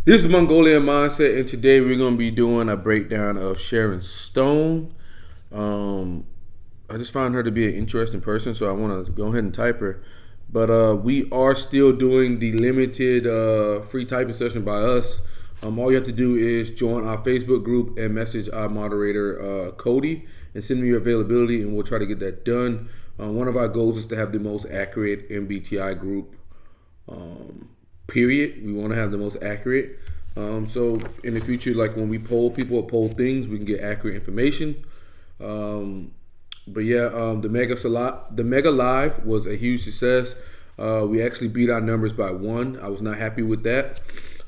This is Mongolian Mindset, and today we're going to be doing a breakdown of Sharon Stone. I just found her to be an interesting person, so I want to go ahead and type her. But we are still doing the limited free typing session by us. All you have to do is join our Facebook group and message our moderator, Cody, and send me your availability, and we'll try to get that done. One of our goals is to have the most accurate MBTI group. Period. We want to have the most accurate. So in the future, like when we poll people or poll things, we can get accurate information. But yeah, the Mega Live was a huge success. We actually beat our numbers by one. I was not happy with that.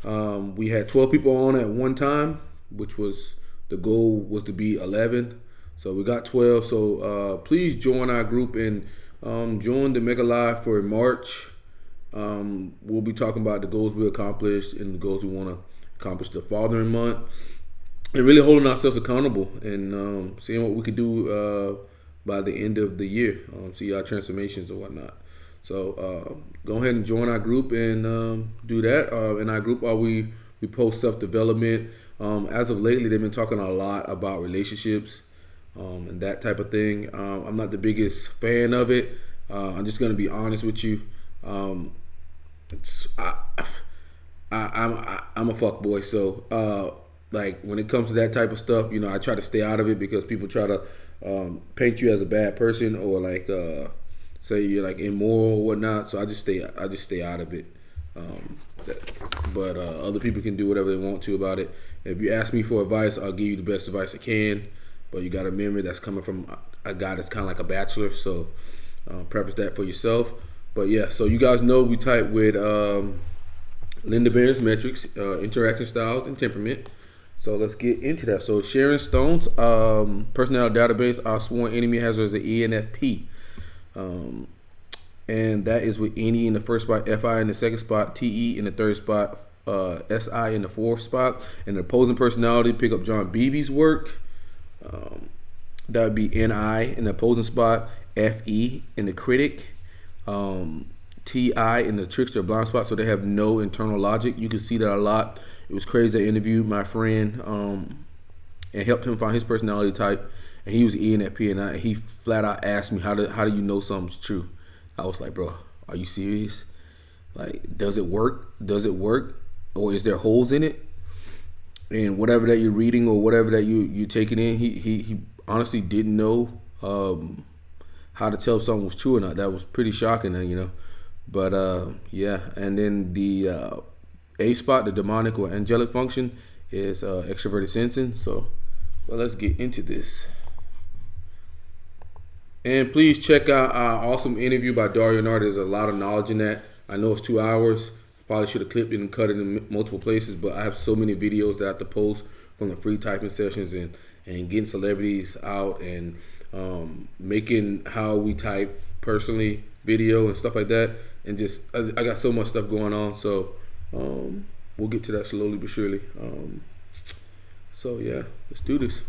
We had 12 people on at one time, which was the goal was to be 11. So we got 12. So please join our group and join the Mega Live for March. We'll be talking about the goals we accomplished and the goals we want to accomplish the following month, and really holding ourselves accountable and seeing what we could do by the end of the year. See our transformations and whatnot. So go ahead and join our group and do that. In our group, we post self-development. As of lately, they've been talking a lot about relationships and that type of thing. I'm not the biggest fan of it. I'm just going to be honest with you. I'm a fuck boy, so like when it comes to that type of stuff, you know, I try to stay out of it because people try to paint you as a bad person or like say you're like immoral or whatnot. So I just stay out of it. But other people can do whatever they want to about it. If you ask me for advice, I'll give you the best advice I can. But you got to remember that's coming from a guy that's kind of like a bachelor. So preface that for yourself. But yeah, so you guys know we type with Linda Barrens Interaction Styles and Temperament. So let's get into that. So Sharon Stone's personality database, our sworn enemy has her as an ENFP. And that is with NE in the first spot, FI in the second spot, TE in the third spot, SI in the fourth spot. And the opposing personality, pick up John Beebe's work. That would be NI in the opposing spot, FE in the critic. TI in the trickster blind spot, so they have no internal logic. You can see that a lot. It was crazy. I interviewed my friend and helped him find his personality type, and he was ENFP, and he flat out asked me, how do you know something's true? I was like, bro, are you serious? Like, does it work? Or is there holes in it? And whatever that you're reading or whatever that you taking in, he honestly didn't know how to tell if something was true or not. That was pretty shocking, you know. But yeah, and then the A spot, the demonic or angelic function, is extroverted sensing. So well, let's get into this. And please check out our awesome interview by Dario Nardi. There's a lot of knowledge in that. I know it's 2 hours. Probably should have clipped it and cut it in multiple places, but I have so many videos that I have to post from the free typing sessions and getting celebrities out and making how we type personally video and stuff like that, and just I got so much stuff going on, so we'll get to that slowly but surely. So yeah, let's do this.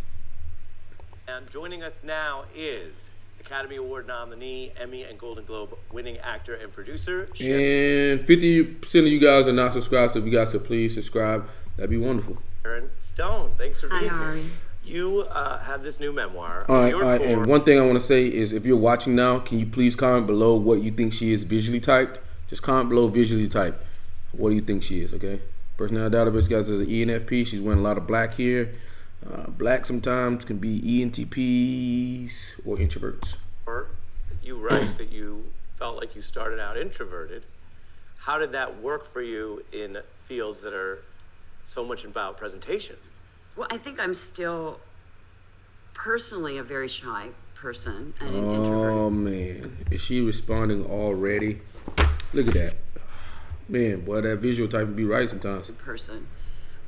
And joining us now is Academy Award nominee, Emmy and Golden Globe winning actor and producer, Sharon. And 50% of you guys are not subscribed, so if you guys could please subscribe, that'd be wonderful. Sharon Stone, thanks for being here. Hi, Ari. You have this new memoir. All right. And one thing I want to say is, if you're watching now, can you please comment below what you think she is visually typed? Just comment below visually typed. What do you think she is? Okay. Personality database guys is an ENFP. She's wearing a lot of black here. Black sometimes can be ENTPs or introverts. You write that you felt like you started out introverted. How did that work for you in fields that are so much about presentation? Well, I think I'm still personally a very shy person and an introvert. Oh man, is she responding already? Look at that. Man, boy, that visual type would be right sometimes. Person.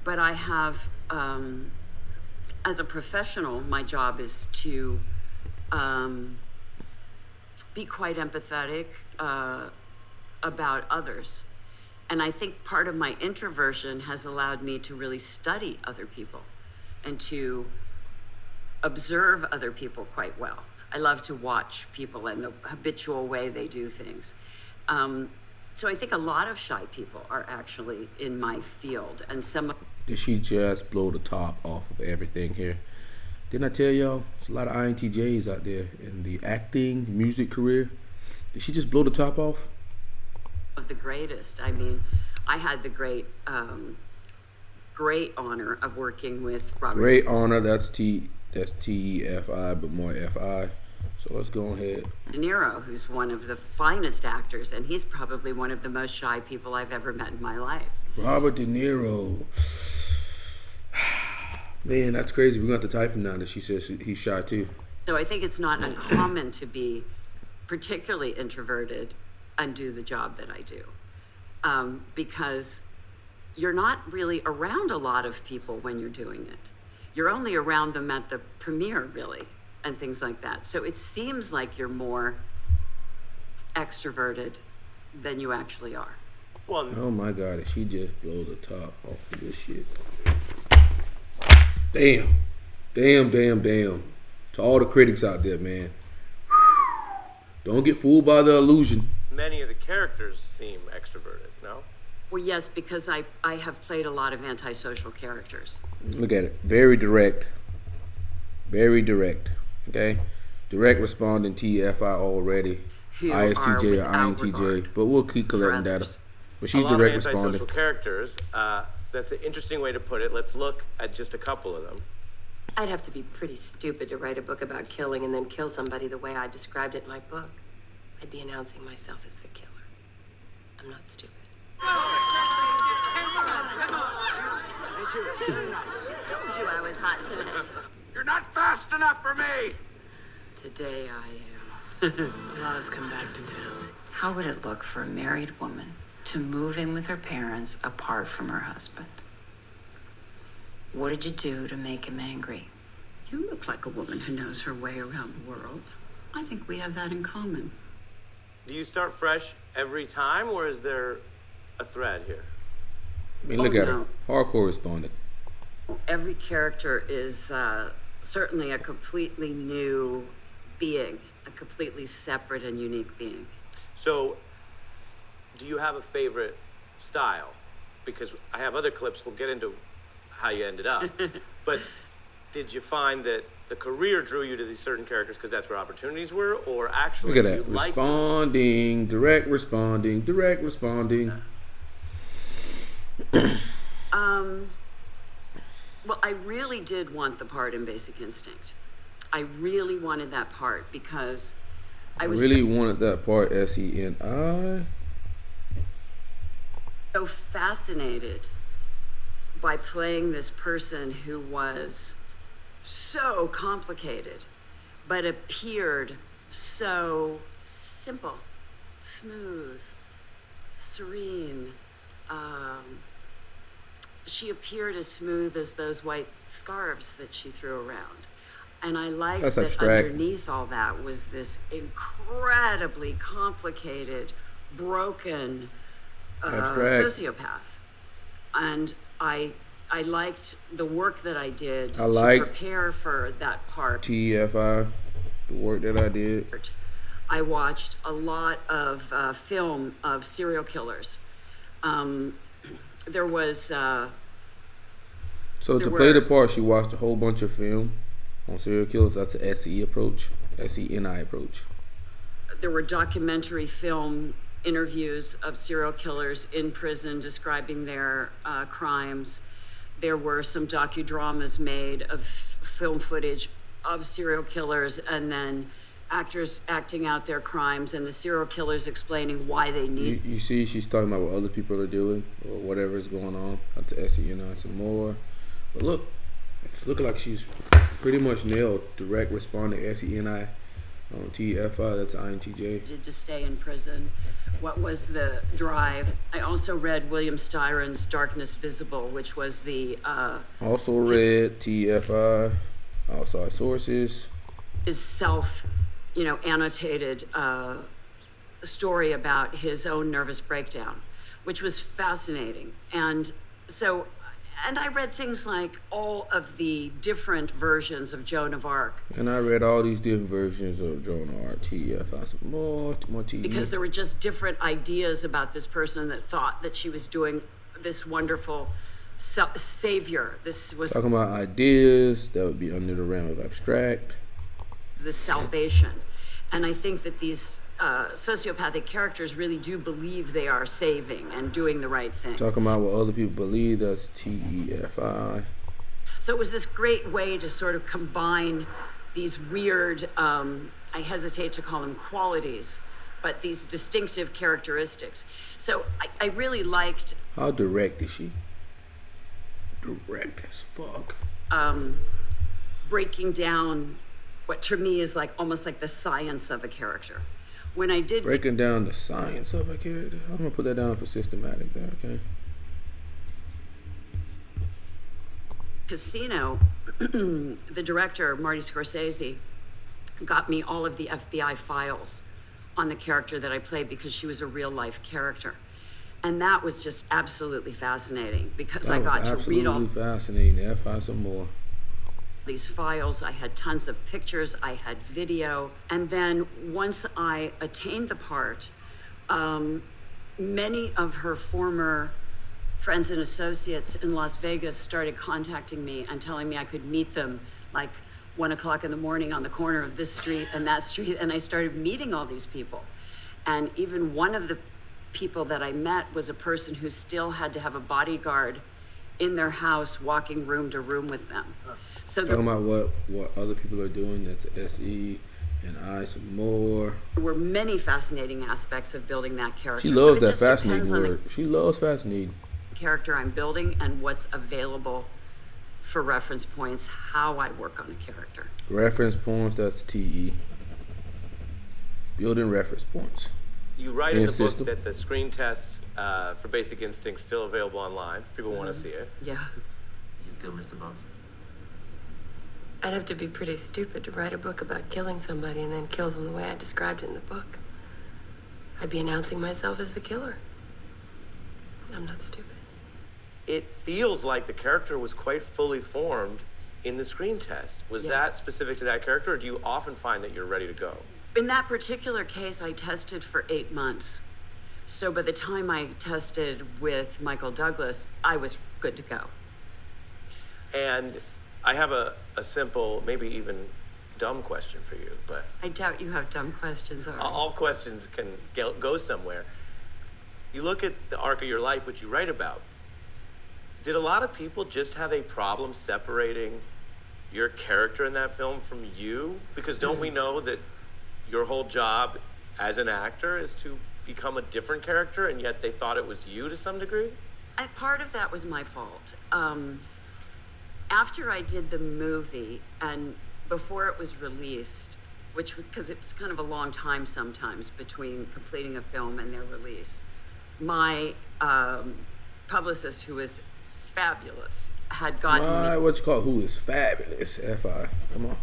But I have, as a professional, my job is to be quite empathetic about others. And I think part of my introversion has allowed me to really study other people and to observe other people quite well. I love to watch people and the habitual way they do things. So I think a lot of shy people are actually in my field, and some. Did she just blow the top off of everything here? Didn't I tell y'all there's a lot of INTJs out there in the acting, music career? Did she just blow the top off? Of the greatest. I mean, I had the great honor of working with Robert. Great honor. That's TEFI, but more FI. So let's go ahead. De Niro, who's one of the finest actors, and he's probably one of the most shy people I've ever met in my life. Robert De Niro. Man, that's crazy. We're going to have to type him now that she says he's shy too. So I think it's not uncommon to be particularly introverted and do the job that I do. Because you're not really around a lot of people when you're doing it. You're only around them at the premiere, really, and things like that. So it seems like you're more extroverted than you actually are. Well, oh my God, did she just blow the top off of this shit? Damn. To all the critics out there, man. Don't get fooled by the illusion. many of the characters seem extroverted, no? Well, yes, because I have played a lot of antisocial characters. Look at it. Very direct. Very direct. Okay? Direct responding TFI already. Who ISTJ or without INTJ. regard But we'll keep collecting for data. others. But she's a lot direct of antisocial responding. characters. That's an interesting way to put it. Let's look at just a couple of them. I'd have to be pretty stupid to write a book about killing and then kill somebody the way I described it in my book. I'd be announcing myself as the killer. I'm not stupid. Told you I was hot today. You're not fast enough for me! Today I am. Laws come back to town. How would it look for a married woman to move in with her parents apart from her husband? What did you do to make him angry? You look like a woman who knows her way around the world. I think we have that in common. Do you start fresh every time, or is there a thread here? I mean, look at her. no. Hardcore responded. Every character is certainly a completely new being, a completely separate and unique being. So, do you have a favorite style? Because I have other clips, we'll get into how you ended up. But did you find that the career drew you to these certain characters because that's where opportunities were, or actually Look at that. you liked them? Responding. Direct responding. Direct responding. Well, I really did want the part in Basic Instinct. I really wanted that part because I was Really wanted that part. SENI. so fascinated by playing this person who was so complicated, but appeared so simple, smooth, serene. She appeared as smooth as those white scarves that she threw around. And I liked That's that abstract. underneath all that was this incredibly complicated, broken Abstract. sociopath. And I liked the work that I did to like prepare for that part. TFI. The work that I did. I watched a lot of film of serial killers. There was So There to play the were- part, she watched a whole bunch of film on serial killers. That's an SE approach. SENI approach. there were documentary film interviews of serial killers in prison describing their crimes. There were some docudramas made of film footage of serial killers and then actors acting out their crimes and the serial killers explaining why they need. You see, she's talking about what other people are doing or whatever is going on. That's SENI some more. But look, it's looking like she's pretty much nailed direct responding SENI on TFI. That's INTJ. Needed to stay in prison. What was the drive? I also read William Styron's Darkness Visible, which was the Also read TFI. Outside sources. his annotated story about his own nervous breakdown, which was fascinating. And so And I read things like all of the different versions of Joan of Arc. And I read all these different versions of Joan of Arc, TF. I said, more TE. Because there were just different ideas about this person that thought that she was doing this wonderful savior. This was talking about ideas that would be under the realm of abstract. The salvation. And I think that these sociopathic characters really do believe they are saving and doing the right thing. Talking about what other people believe, that's TEFI. So it was this great way to sort of combine these weird, I hesitate to call them qualities, but these distinctive characteristics. So I really liked... How direct is she? Direct as fuck. Breaking down what to me is like almost like the science of a character. When I did breaking down the science of a character, I'm gonna put that down for systematic there, okay? Casino, the director, Marty Scorsese, got me all of the FBI files on the character that I played because she was a real life character. And that was just absolutely fascinating because I got to read all... Absolutely fascinating. Find some more. These files. I had tons of pictures, I had video, and then once I attained the part, many of her former friends and associates in Las Vegas started contacting me and telling me I could meet them like 1 o'clock in the morning on the corner of this street and that street, and I started meeting all these people. And even one of the people that I met was a person who still had to have a bodyguard in their house walking room to room with them. So talking about what other people are doing, that's SE and I some more. There were many fascinating aspects of building that character. She loves that fascinating word. She loves fascinating. Character I'm building and what's available for reference points, how I work on a character. Reference points, that's TE. Building reference points. You write in the book that the screen test for Basic Instinct is still available online if people want to see it. Yeah. You feel, Mr. Bones? I'd have to be pretty stupid to write a book about killing somebody and then kill them the way I described it in the book. I'd be announcing myself as the killer. I'm not stupid. It feels like the character was quite fully formed in the screen test. Was that specific to that character, or do you often find that you're ready to go? In that particular case, I tested for 8 months. So by the time I tested with Michael Douglas, I was good to go. And I have a simple, maybe even dumb question for you, but... I doubt you have dumb questions, Ari. All questions can go somewhere. You look at the arc of your life, which you write about. Did a lot of people just have a problem separating your character in that film from you? Because don't we know that your whole job as an actor is to become a different character, and yet they thought it was you to some degree? Part of that was my fault. After I did the movie, and before it was released, because it was kind of a long time sometimes between completing a film and their release, my publicist, who is fabulous, had gotten me... What's called who is fabulous, FI. Come on.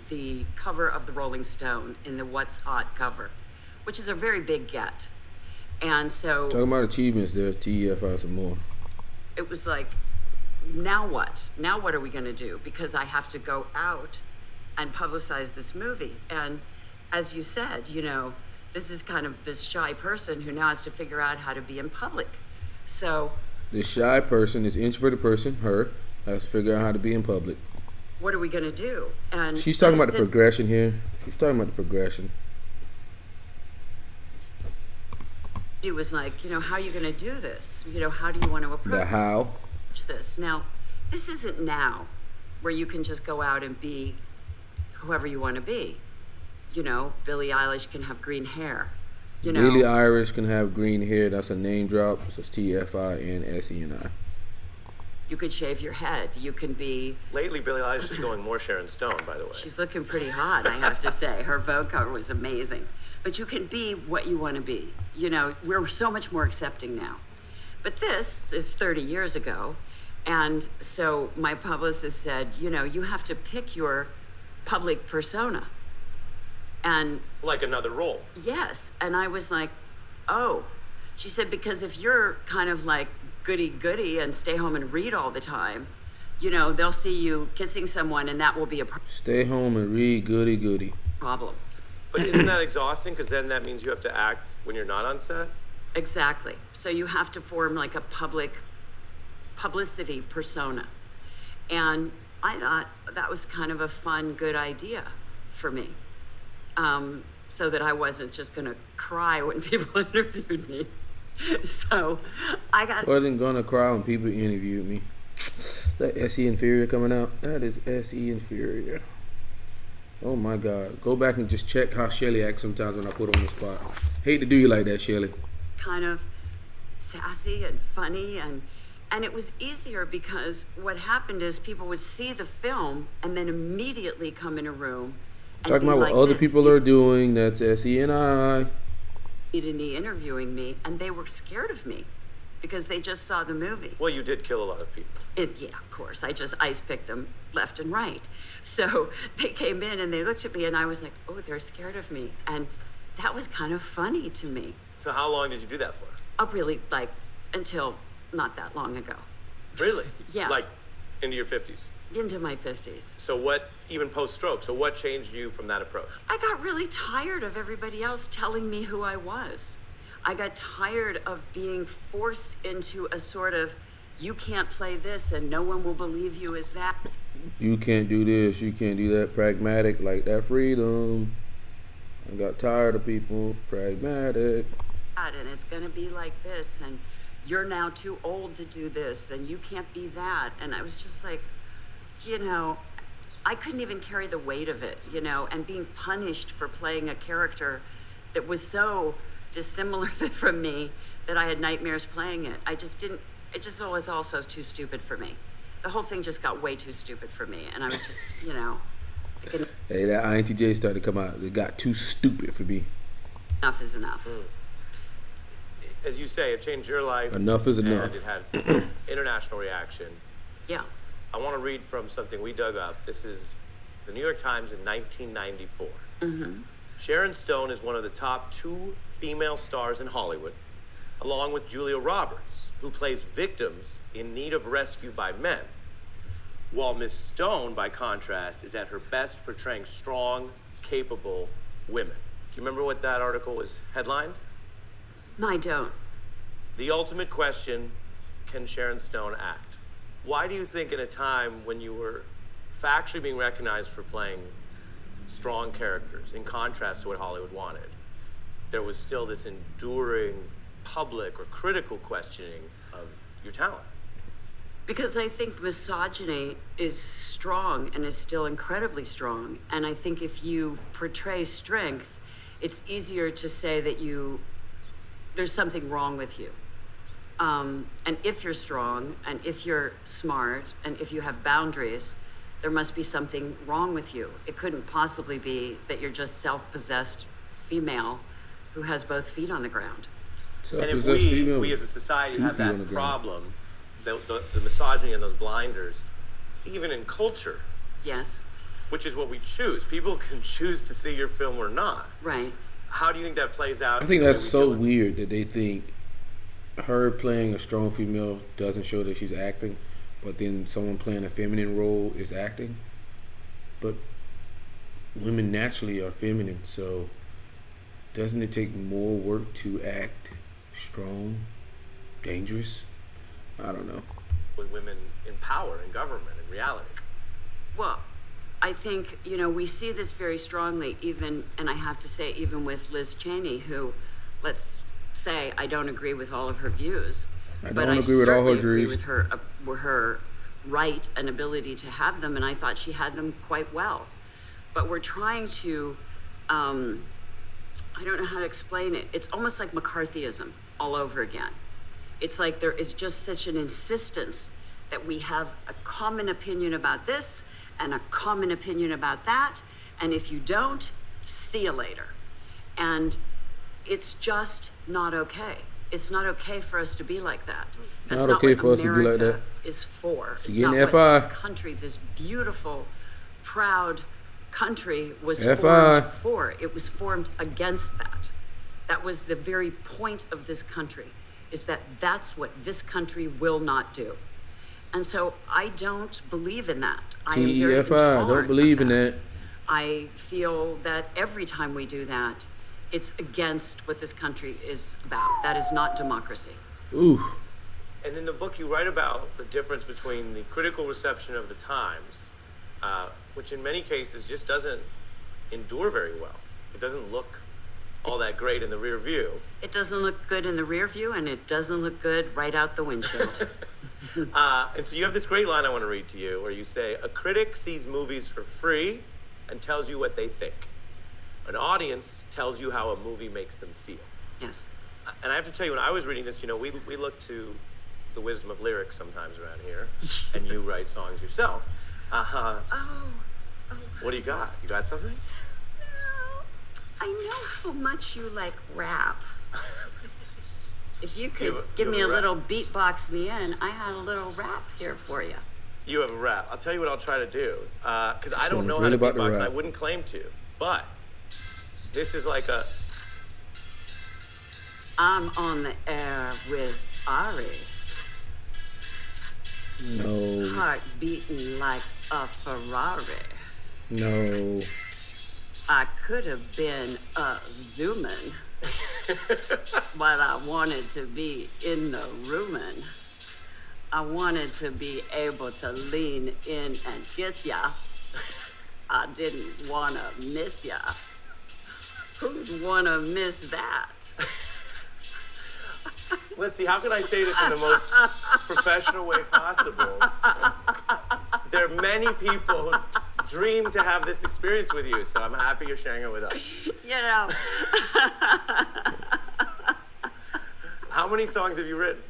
The cover of the Rolling Stone in the What's Hot cover, which is a very big get. And so... Talking about achievements, there's TEFI some more. It was like, now what? Now what are we going to do? Because I have to go out and publicize this movie. And as you said, you know, this is kind of this shy person who now has to figure out how to be in public. So... This shy person, this introverted person, her, has to figure out how to be in public. What are we going to do? And she's talking about the progression here. She's talking about the progression. It was like, you know, how are you going to do this? You know, how do you want to approach the how? This? Now, this isn't now where you can just go out and be whoever you want to be. You know, Billie Eilish can have green hair. You know, Billie Eilish can have green hair. That's a name drop. So it's TFI and SENI. You could shave your head. You can be... Lately, Billie Eilish is going more Sharon Stone, by the way. She's looking pretty hot, I have to say. Her Vogue cover was amazing. But you can be what you want to be. You know, we're so much more accepting now. But this is 30 years ago. And so my publicist said, you know, you have to pick your public persona. And... Like another role. Yes. And I was like, oh. She said, because if you're kind of like goody and stay home and read all the time, they'll see you kissing someone and that will be a Stay home and read goody. problem. But isn't that exhausting? Because then that means you have to act when you're not on set? Exactly. So you have to form like a publicity persona. And I thought that was kind of a fun, good idea for me. So that I wasn't just going to cry when people interviewed me. So I wasn't going to cry when people interviewed me. That SE Inferior coming out? That is SE Inferior. Oh my God. Go back and just check how Shelly acts sometimes when I put her on the spot. Hate to do you like that, Shelly. Kind of sassy and funny, and it was easier because what happened is people would see the film and then immediately come in a room and talking about like what other people are doing. That's SENI. Interviewing me, and they were scared of me because they just saw the movie. Well, you did kill a lot of people. Yeah, of course. I just ice-picked them left and right. So they came in and they looked at me and I was like, oh, they're scared of me. And that was kind of funny to me. So how long did you do that for? Really, like, until not that long ago. Really? Yeah. Like, into your 50s? Into my 50s. So what, even post-stroke, so what changed you from that approach? I got really tired of everybody else telling me who I was. I got tired of being forced into a sort of, you can't play this and no one will believe you as that. You can't do this, you can't do that. Pragmatic, like that freedom. I got tired of people. Pragmatic. And it's going to be like this, and you're now too old to do this, and you can't be that. And I was just like, I couldn't even carry the weight of it, and being punished for playing a character that was so dissimilar from me that I had nightmares playing it. It just was also too stupid for me. The whole thing just got way too stupid for me, and I was just, Hey, that intj started to come out. It got too stupid for me. Enough is enough. As you say, it changed your life. Enough is enough. And it had international reaction. Yeah. I want to read from something we dug up. This is the New York Times in 1994. Mm-hmm. Sharon Stone is one of the top 2 female stars in Hollywood, along with Julia Roberts, who plays victims in need of rescue by men. While Miss Stone, by contrast, is at her best portraying strong, capable women. Do you remember what that article was headlined? I don't. The ultimate question, can Sharon Stone act? Why do you think in a time when you were factually being recognized for playing strong characters, in contrast to what Hollywood wanted, there was still this enduring public or critical questioning of your talent? Because I think misogyny is strong and is still incredibly strong. And I think if you portray strength, it's easier to say that there's something wrong with you. And if you're strong, and if you're smart, and if you have boundaries, there must be something wrong with you. It couldn't possibly be that you're just self-possessed female who has both feet on the ground. And if we as a society have that problem, the misogyny and those blinders, even in culture. Yes. Which is what we choose. People can choose to see your film or not. Right. How do you think that plays out? I think that's so weird that they think her playing a strong female doesn't show that she's acting, but then someone playing a feminine role is acting. But women naturally are feminine, so doesn't it take more work to act strong, dangerous? I don't know. With women in power, in government, in reality. Well, I think, we see this very strongly, and I have to say, even with Liz Cheney, who, let's say, I don't agree with all of her views. I don't agree with all her agree views. with her right and ability to have them, and I thought she had them quite well. But we're trying to, I don't know how to explain it. It's almost like McCarthyism all over again. It's like there is just such an insistence that we have a common opinion about this and a common opinion about that, and if you don't, see you later. And it's just not okay. It's not okay for us to be like that. That's not okay what for us to be like that. America is for. It's getting not FI. what this country, this beautiful, proud country was FI. formed for. It was formed against that. That was the very point of this country. is that that's what this country will not do. And so I don't believe in that. I am very TEFI, intolerant don't believe of in that. I feel that every time we do that, it's against what this country is about. That is not democracy. Ooh. And in the book, you write about the difference between the critical reception of the times, which in many cases just doesn't endure very well. It doesn't look all that great in the rear view. It doesn't look good in the rear view, and it doesn't look good right out the windshield. And so you have this great line I want to read to you where you say, a critic sees movies for free and tells you what they think. An audience tells you how a movie makes them feel. Yes. And I have to tell you, when I was reading this, we look to the wisdom of lyrics sometimes around here, and you write songs yourself. What do you got? You got something? I know how much you like rap. If you could give have me a a rap? little beatbox me in, I had a little rap here for you. You have a rap. I'll tell you what I'll try to do. Because I don't song know is how really to about to beatbox. rap. I wouldn't claim to. But this is like a... I'm on the air with Ari, No. heart beating like a Ferrari. No. I could have been a zoomin', but I wanted to be in the roomin'. I wanted to be able to lean in and kiss ya. I didn't wanna miss ya. Who'd wanna miss that? Let's see, how can I say this in the most professional way possible? There are many people who dream to have this experience with you, so I'm happy you're sharing it with us. You know, How many songs have you written?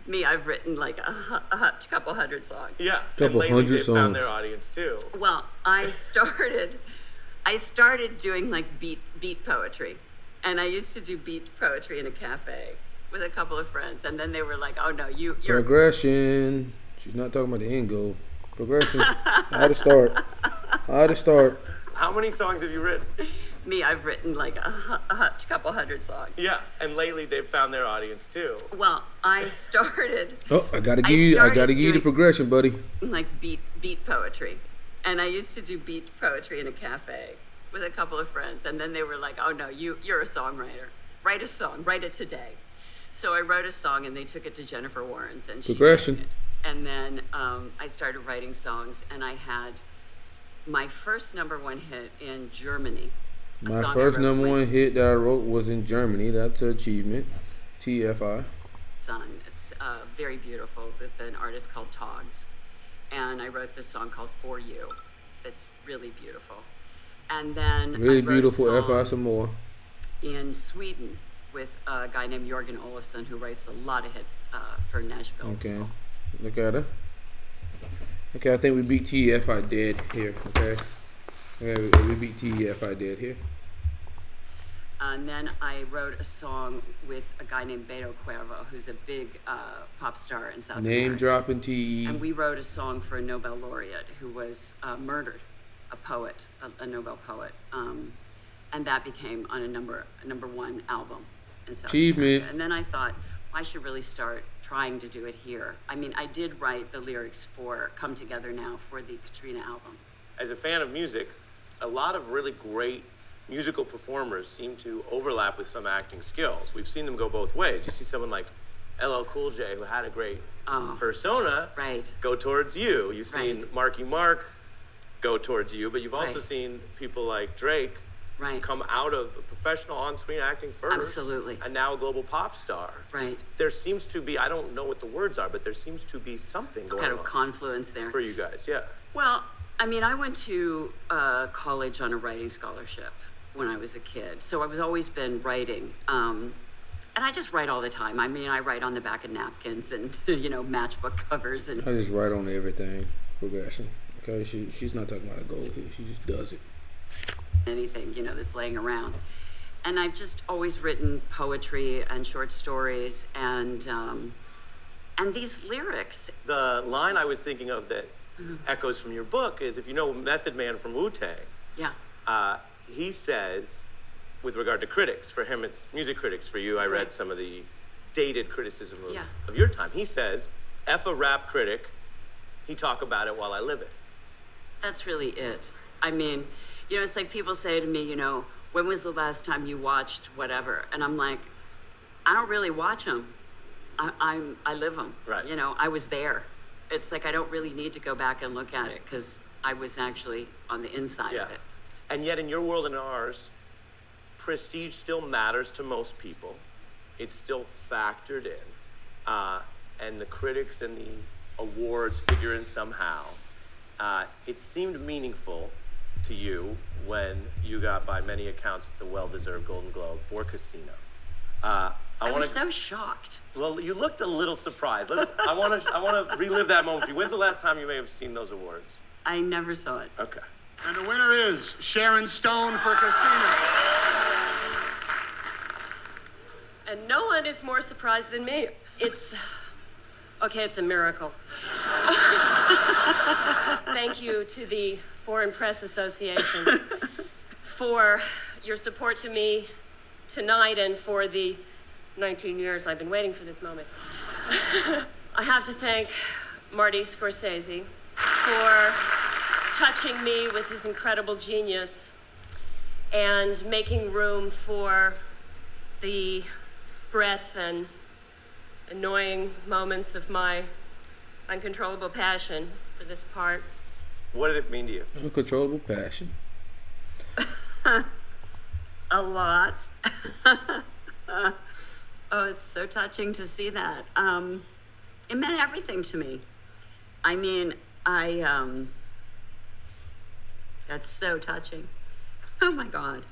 me, I've written like a couple hundred songs. Yeah, and Couple lately hundred they've found songs. their audience too. Well, I started doing like beat poetry, and I used to do beat poetry in a cafe with a couple of friends, and then they were like, "Oh no, you're Progression. She's not talking about the end goal. Progression. How to start. How to start. How many songs have you written? me." I've written like a couple hundred songs. Yeah, and lately they've found their audience too. Well, I started Oh, I gotta give you the doing- progression, buddy. like beat poetry, and I used to do beat poetry in a cafe with a couple of friends, and then they were like, "Oh no, you're a songwriter. Write a song. Write it today." So I wrote a song, and they took it to Jennifer Warren's, and she Progression. sang it. And then I started writing songs, and I had my first #1 hit in Germany. A My song I first wrote number for my one hit that I wrote was in Germany. That's an achievement. TFI. son. It's very beautiful, with an artist called Togs. And I wrote this song called For You. That's really beautiful. And then Really I wrote beautiful. a FI song some more. in Sweden with a guy named Jörgen Olofsson, who writes a lot of hits for Nashville. Okay. Look at her. Okay, I think we beat TFI dead here. Okay. We beat TFI dead here. And then I wrote a song with a guy named Beto Cuervo, who's a big pop star in South Name America. dropping TE. And we wrote a song for a Nobel laureate who was murdered, a poet, a Nobel poet. And that became on a number one album in South Achievement. America. And then I thought, I should really start trying to do it here. I mean, I did write the lyrics for Come Together Now for the Katrina album. As a fan of music, a lot of really great musical performers seem to overlap with some acting skills. We've seen them go both ways. You see someone like LL Cool J, who had a great persona, Right. go towards you. You've seen Right. Marky Mark go towards you, but you've also Right. seen people like Drake Right. come out of professional on-screen acting first. Absolutely. And now a global pop star. Right. There seems to be, I don't know what the words are, but there seems to be something going Kind of on confluence there. for you guys, yeah. Well, I mean, I went to college on a writing scholarship when I was a kid, so I've always been writing. And I just write all the time. I mean, I write on the back of napkins and, matchbook covers and I just write on everything. Progression. Okay, she's not talking about a goal here. She just does it. anything, that's laying around. And I've just always written poetry and short stories and these lyrics. The line I was thinking of that echoes from your book is, if you know Method Man from Wu-Tang, Yeah. he says, with regard to critics, for him it's music critics, for you I read Right. some of the stated criticism Yeah. of your time. He says, F a rap critic, he talk about it while I live it. That's really it. I mean, it's like people say to me, when was the last time you watched whatever? And I'm like, I don't really watch them. I live them. Right. I was there. It's like I don't really need to go back and look at it because I was actually on the inside of it. And yet in your world and ours, prestige still matters to most people. It's still factored in. And the critics and the awards figure in somehow. It seemed meaningful to you when you got, by many accounts, the well-deserved Golden Globe for Casino. I was so shocked. Well, you looked a little surprised. I want to relive that moment for you. When's the last time you may have seen those awards? I never saw it. Okay. And the winner is Sharon Stone for Casino. And no one is more surprised than me. It's a miracle. Thank you to the Foreign Press Association for your support to me tonight and for the 19 years I've been waiting for this moment. I have to thank Marty Scorsese for touching me with his incredible genius and making room for the breadth and annoying moments of my uncontrollable passion for this part. What did it mean to you? Uncontrollable passion. A lot. Oh, it's so touching to see that. It meant everything to me. I mean, that's so touching. Oh my God.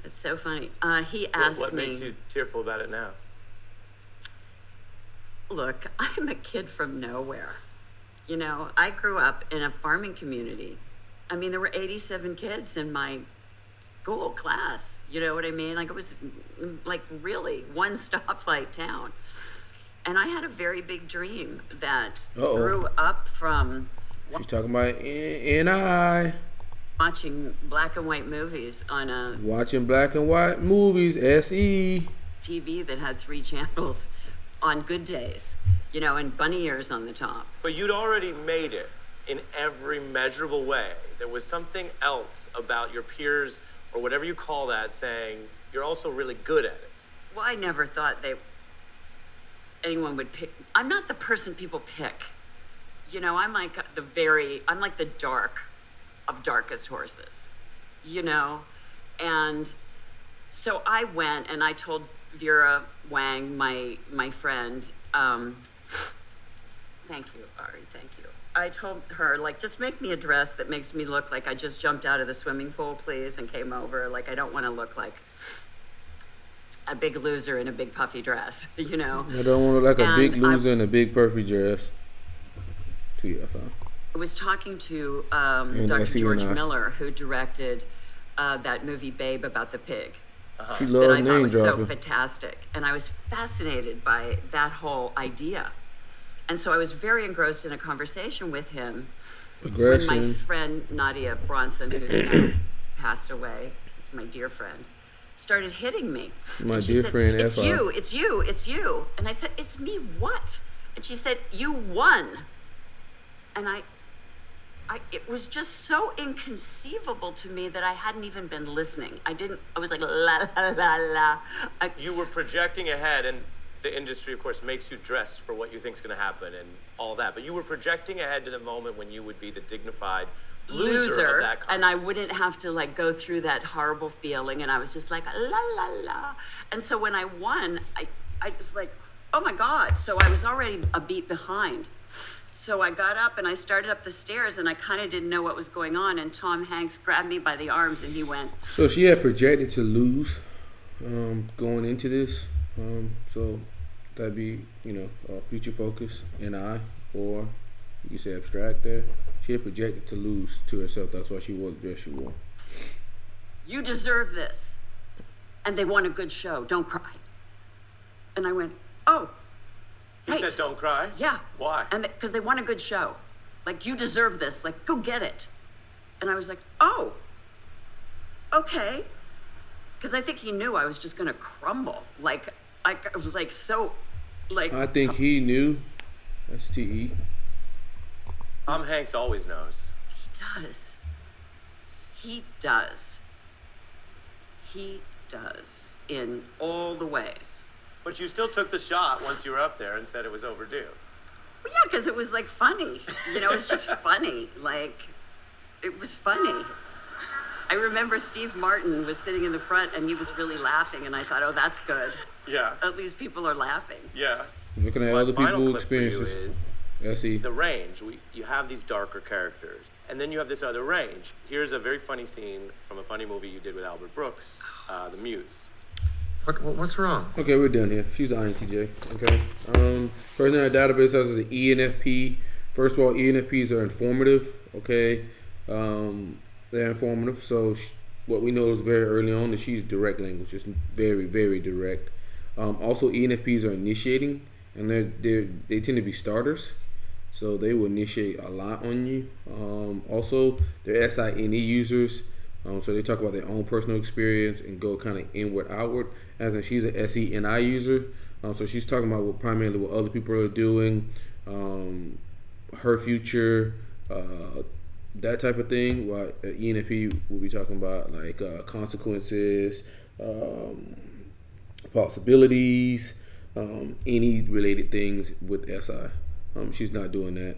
It's so funny. He asked me. What makes you tearful about it now? Look, I'm a kid from nowhere. I grew up in a farming community. I mean, there were 87 kids in my school class. You know what I mean? Like, it was like really one stoplight town. And I had a very big dream that grew up from She's talking about NI. watching black and white movies on a Watching black and white movies, SE. TV that had 3 channels on good days, and bunny ears on the top. But you'd already made it in every measurable way. There was something else about your peers, or whatever you call that, saying you're also really good at it. Well, I never thought anyone would pick. I'm not the person people pick. I'm like the dark of darkest horses, And so I went and I told Vera Wang, my friend, thank you, Ari, thank you. I told her, just make me a dress that makes me look like I just jumped out of the swimming pool, please, and came over. I don't want to look like a big loser in a big puffy dress, I don't want to look like a big loser in a big puffy dress. I was talking to Dr. George Miller, who directed that movie Babe about the pig. She That loved I thought name was dropping. so fantastic. And I was fascinated by that whole idea. And so I was very engrossed in a conversation with him when my friend Nadia Bronson, who's now passed away, is my dear friend, started hitting me. My dear friend, it's you, it's you, it's you. And I said, it's me what? And she said, you won. And it was just so inconceivable to me that I hadn't even been listening. I was like, la, la, la, la. You were projecting ahead, and the industry, of course, makes you dress for what you think is going to happen and all that. But you were projecting ahead to the moment when you would be the dignified loser of that contest. And I wouldn't have to go through that horrible feeling. And I was just like, la, la, la. And so when I won, I was like, oh my God. So I was already a beat behind. So I got up and I started up the stairs and I kind of didn't know what was going on. And Tom Hanks grabbed me by the arms and he went. So she had projected to lose going into this. So that'd be, future focus, or you say abstract there. She had projected to lose to herself. That's why she wore the dress she wore. You deserve this. And they want a good show. Don't cry. And I went, oh. He said, don't cry? Yeah. Why? And because they want a good show. You deserve this. Go get it. And I was like, oh, okay. Because I think he knew I was just going to crumble. I was like so, like. I think he knew. That's T-E. Tom Hanks always knows. He does. He does. He does in all the ways. But you still took the shot once you were up there and said it was overdue. Well, yeah, because it was like funny. You know, it was just funny. Like, it was funny. I remember Steve Martin was sitting in the front and he was really laughing, and I thought, oh, that's good. Yeah. At least people are laughing. Yeah. Looking at My other final people's clip for you experiences. is S-E. the range. You have these darker characters, and then you have this other range. Here's a very funny scene from a funny movie you did with Albert Brooks, The Muse. What's wrong? Okay, we're done here. She's an INTJ. Okay. First thing our database has is an ENFP. First of all, ENFPs are informative. Okay. They're informative. So what we know is very early on that she's direct language. It's very, very direct. Also, ENFPs are initiating, and they tend to be starters. So they will initiate a lot on you. Also, they're SINE users. So they talk about their own personal experience and go kind of inward, outward. As in, she's an SENI user. So she's talking about primarily what other people are doing, her future, that type of thing. While ENFP will be talking about like consequences, possibilities, any related things with SI. She's not doing that.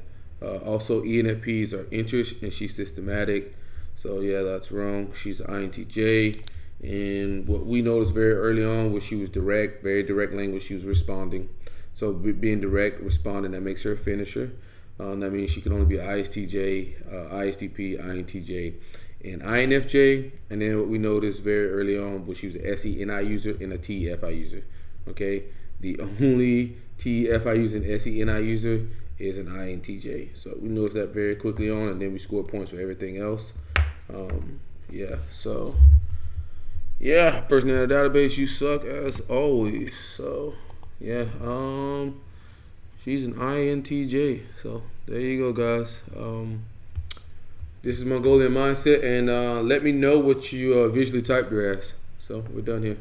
Also, ENFPs are interest, and she's systematic. So yeah, that's wrong. She's INTJ, and what we noticed very early on was she was direct, very direct language. She was responding. So being direct, responding, that makes her a finisher. That means she can only be ISTJ, ISTP, INTJ, and INFJ. And then what we noticed very early on was she was a SENI user and a TEFI user. Okay, the only TEFI user and SENI user is an INTJ. So we noticed that very quickly on, and then we scored points for everything else. So yeah, personality database, you suck as always. So yeah, she's an INTJ. So there you go, guys. This is Mongolian Mindset, and let me know what you visually typed her as. So we're done here.